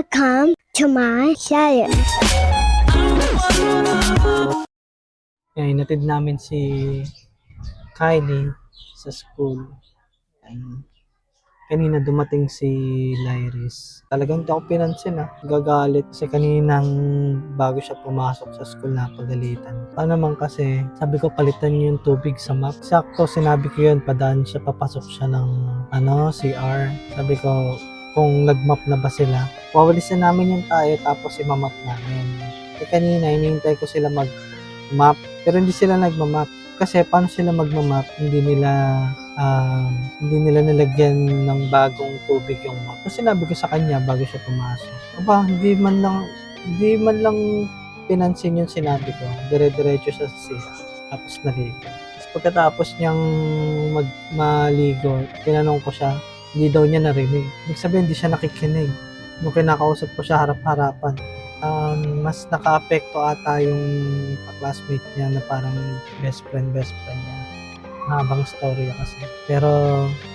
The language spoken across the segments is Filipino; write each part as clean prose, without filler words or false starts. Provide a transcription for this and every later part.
Welcome to my channel. Inatid namin si Kylie sa school. Ayan. Kanina dumating si Lyris. Talagang di ako pinansin Gagalit kasi kaninang bago siya pumasok sa school napagalitan. Paano naman kasi sabi ko palitan niyo yung tubig sa map. Sakto sinabi ko yun, padaan siya, papasok siya ng CR. Sabi ko kung nagmap na ba sila. Wawalisin namin yung tayo tapos imamap namin. Kanina hinihintay ko sila mag-map pero hindi sila nagmamap. Kasi paano sila magmamap, hindi nila nilagyan ng bagong tubig yung map. Kasi sinabi ko sa kanya bago siya pumasok. Aba, hindi man lang pinansin yung sinabi ko. Dire-diretso siya sa CR. Tapos naligo. Tapos pagkatapos niyang maligo, tinanong ko siya, hindi daw niya narinig. Ibig sabihin, hindi siya nakikinig. Nung kinakausap ko siya harap-harapan, mas naka-apekto ata yung classmate niya na parang best friend niya. Habang story kasi. Pero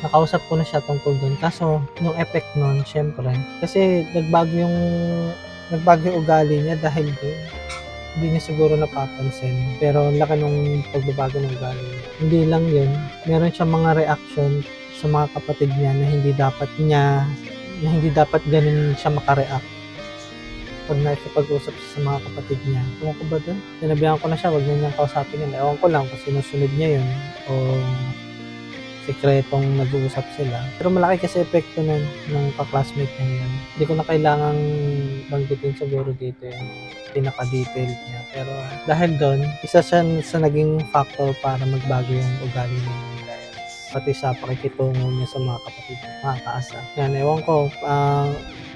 nakausap ko na siya tungkol doon. Kaso yung effect nun, syempre, kasi nagbago yung ugali niya dahil doon. Hindi niya siguro napapansin. Pero ang laki nung pagbabago ng ugali niya. Hindi lang yun, meron siyang mga reaction sa mga kapatid niya na hindi dapat ganun siya makareact pag nakikipag-usap siya sa mga kapatid niya. Ewan ko ba doon? Sinabihan ko na siya, wag na niyang kausapin yun. Ewan ko lang kung sinusunod niya yun o sekretong nag-uusap sila. Pero malaki kasi epekto ng ka-classmate niya yun. Hindi ko na kailangang banggitin siguro dito yung pinaka-detailed niya. Pero dahil doon, isa siya sa naging factor para magbago yung ugali niya. Pati sa pakikitungo niya sa mga kapatid, mga kaasa. Yan, ewan ko,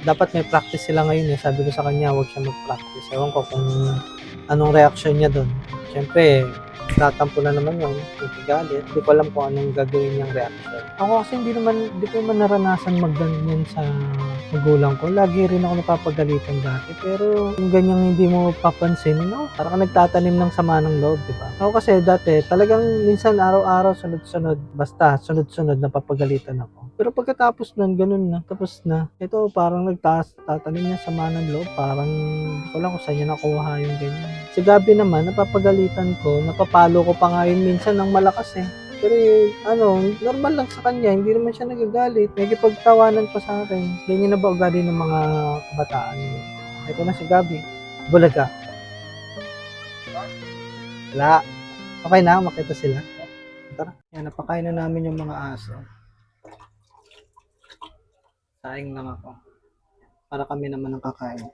dapat may practice sila ngayon Sabi ko sa kanya, huwag siya mag-practice. Ewan ko kung anong reaction niya doon. Siyempre, tatampo na naman yun, galit. Hindi ko alam kung anong gagawin niyang reaction. Ako kasi hindi ko naman naranasan magganyan sa magulang ko. Lagi rin ako napapagalitan dati. Pero yung ganyang hindi mo papansin, parang ka nagtatanim ng sama ng loob, di ba? Ako kasi dati, talagang minsan araw-araw, sunod-sunod, basta sunod-sunod napapagalitan ako. Pero pagkatapos nun, ganun na, tapos na. Ito parang nagtatanim niya sama ng loob. Parang hindi ko lang kung saan niya nakuha yung ganyan. Si Gabi naman, napapagalitan ko, napapalo ko pa nga yun minsan ng malakas Pero normal lang sa kanya, hindi naman siya nagagalit. Nagipagtawanan pa sa akin. Ganyan na ba ugali ng mga kabataan? Ito na si Gabi. Bulaga. Wala. Okay na, makita sila. Tara. Yan, napakain na namin yung mga aso. Saing lang ako. Para kami naman ang kakain.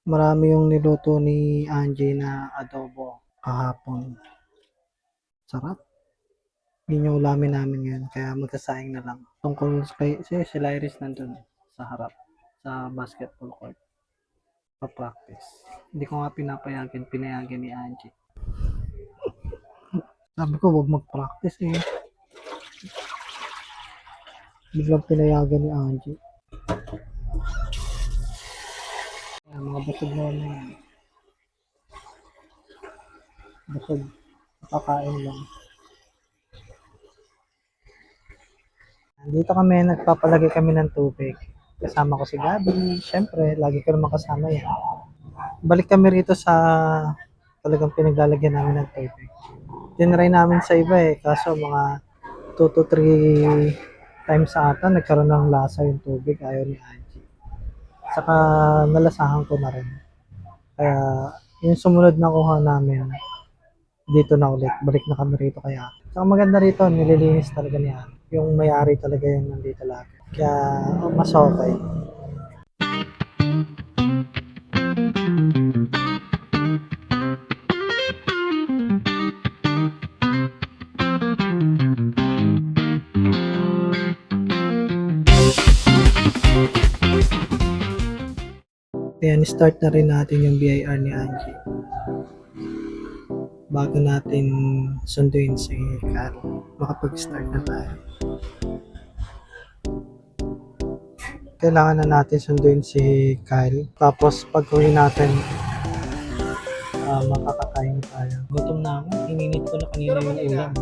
Marami yung niluto ni Angie na adobo kahapon. Sarap. Yun yung ulamin namin ngayon. Kaya magsasaing na lang. Tungkol kay si Lyris nandun sa harap. Sa basketball court. Pa-practice. Hindi ko nga pinayagan ni Angie. Sabi ko wag mag-practice Biglang pinayagan ni Angie. Ayan, mga busog na yan. Busog. Nakakain lang. Dito nagpapalagay kami ng tubig. Kasama ko si Gabi. Siyempre, lagi ko naman kasama yan. Balik kami rito sa talagang pinaglalagyan namin ng tubig. Tinry namin sa iba kaso mga 2 to 3 times ata nagkaroon ng lasa yung tubig. Ayaw ni Angie. Saka nalasahan ko na rin. Kaya yung sumunod na kuha namin, dito na ulit. Balik na kami rito kaya. Saka maganda rito, nililinis talaga niya. Yung may-ari talaga yung nandito lagi. Kaya mas okay. Ayan, start na rin natin yung BIR ni Angie. Bago natin sunduin si Carl, makapag-start na tayo. Kailangan na natin sunduin si Kyle. Tapos pag uwi natin, makakakain tayo. Gutom na ako. Hininit ko na kanina yung ulam.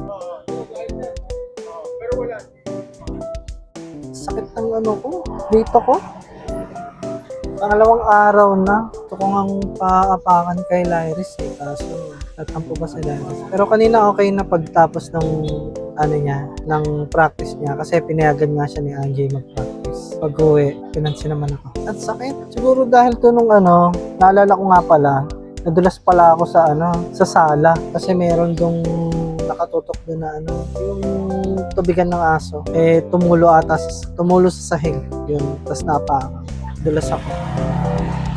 Sakit ng ko. dito ko. Pangalawang araw na. Gusto ko ngang paapakan kay Lyris eh. Kaso, tatampo ba si Lyris? Pero kanina okay na pagtapos ng ng practice niya. Kasi pinayagan nga siya ni Angie mag-practice. Pag-uwi, pinansin naman ako. At sakit. Siguro dahil to nung naalala ko nga pala, nadulas pala ako sa sala. Kasi meron dong nakatutok doon na yung tubigan ng aso. Tumulo sa sahig. Yun, tas napakan. Dulas ako.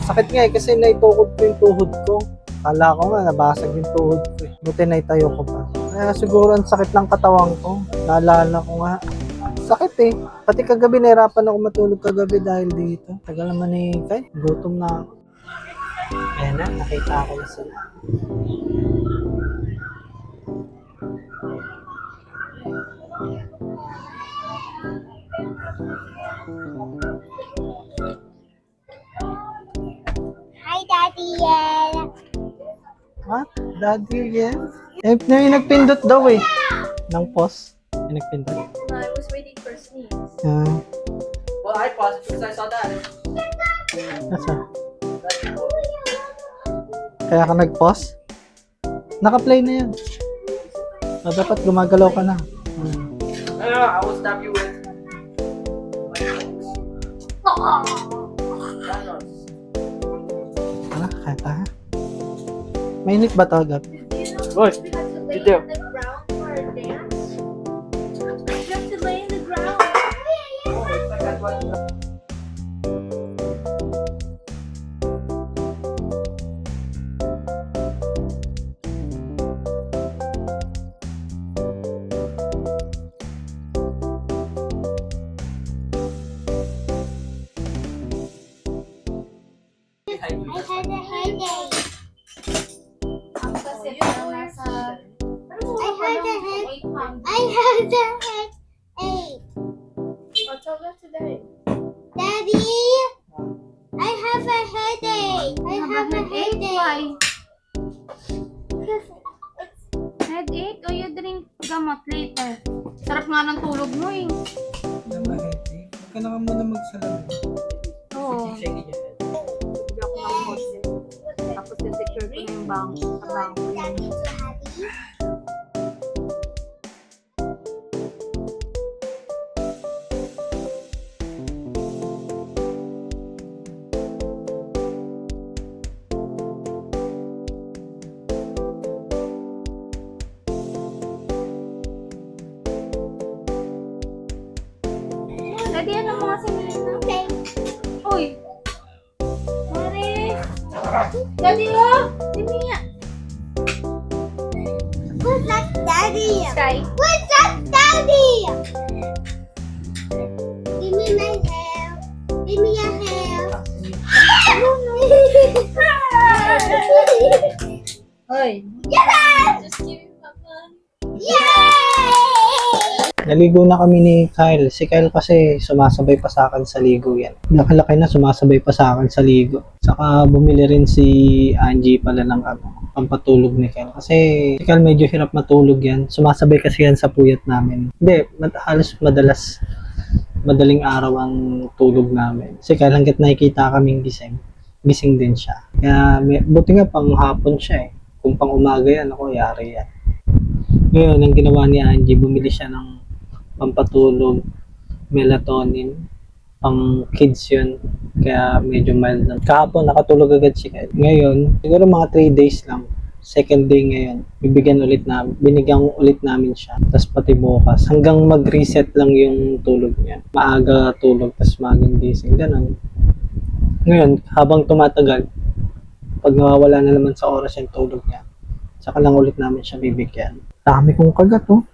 Sakit nga kasi naitukod ko yung tuhod ko. Kala ko nga nabasag yung tuhod ko eh. Buti naitayo ko pa. Kaya siguro ang sakit ng katawan ko. Naalala ko nga. Sakit eh. Pati kagabi nahirapan ako matulog kagabi dahil dito. Tagal naman eh. Kay, gutom na ako. Ayan na, nakita ko na sila. Hi, Daddy Yen. What? Daddy again? Yung nagpindot daw eh. Ng pause. Yung nagpindot. I was waiting for sneeze. Well, I paused because I saw that. Nasa? Kaya ka nag-pause? Naka-play na yan. Dapat gumagalaw ka na. No, I will stop you with. Kaya ka ha? Mainit ba ito, Gab? Boy, You you do. have to lay in the ground for a dance? You have to lay in the ground. I had a headache. Ang kasi parang nasa... Ano mo I ba had a ng head- 800? I had a headache. What's over today? Daddy, I have a headache. I have a headache. Why? Headache? O you drink gamot later. Sarap nga ng tulog mo eh. Huwag ka na muna magsalamin. Oo. Shaking your head. Hindi ako nakakotse. Tapos secure ko na yung bangko. Sa bangko yun. Daddy too happy. Daddy, ano mga sinilin na? Uy! Mare! Daddy, oh! Si Mia! Who's that daddy? Sky? Who's that daddy? Give me my hair. Give me your hair. Hoy! Yes! Just give me my money. Yay! Naligo na kami ni Kyle. Si Kyle kasi sumasabay pa sa akin sa ligo yan. Nakalaki na sumasabay pa sa akin sa ligo. Saka bumili rin si Angie pala ng pampatulog ni Kyle. Kasi si Kyle medyo hirap matulog yan. Sumasabay kasi yan sa puyat namin. Hindi, halos madaling araw ang tulog namin. Si Kyle hanggat nakikita kaming gising din siya. Kaya buti nga pang hapon siya eh. Kung pang umaga yan, ako yari yan. Ngayon, ang ginawa ni Angie, bumili siya ng pampatulog, melatonin, pang kids yun. Kaya medyo mild lang. Kahapon, nakatulog agad siya. Ngayon, siguro mga 3 days lang. Second day ngayon, binigyan ulit namin siya. Tapos pati bukas, hanggang mag-reset lang yung tulog niya. Maaga tulog, tapos maagang gising. Ganun. Ngayon, habang tumatagal, pag nawawala na naman sa oras yung tulog niya, saka lang ulit namin siya bibigyan. Dami kong kagat, oh.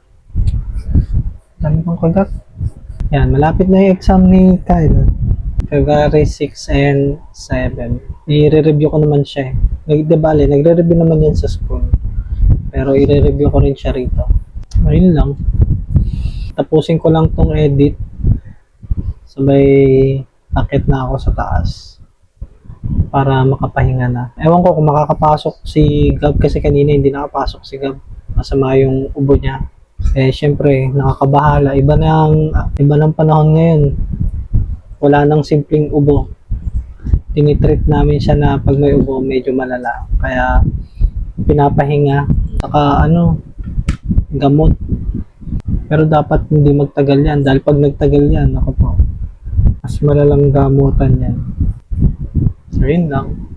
Dami kong kagat. Yan, malapit na yung exam ni Kyle. February 6 and 7. I-review ko naman siya eh. Nagre-review naman yan sa school. Pero i-review ko rin siya rito. Ayun lang. Tapusin ko lang tong edit. Sabay akit na ako sa taas. Para makapahinga na. Ewan ko kung makakapasok si Gab kasi kanina hindi nakapasok si Gab. Masama yung ubo niya. Eh syempre nakakabahala. Iba ng panahon ngayon. Wala nang simpleng ubo. Tinitreat namin siya na pag may ubo, medyo malala. Kaya, pinapahinga. Saka, gamot. Pero dapat hindi magtagal yan. Dahil pag nagtagal yan, ako po, mas malalang gamutan yan. So, yun lang.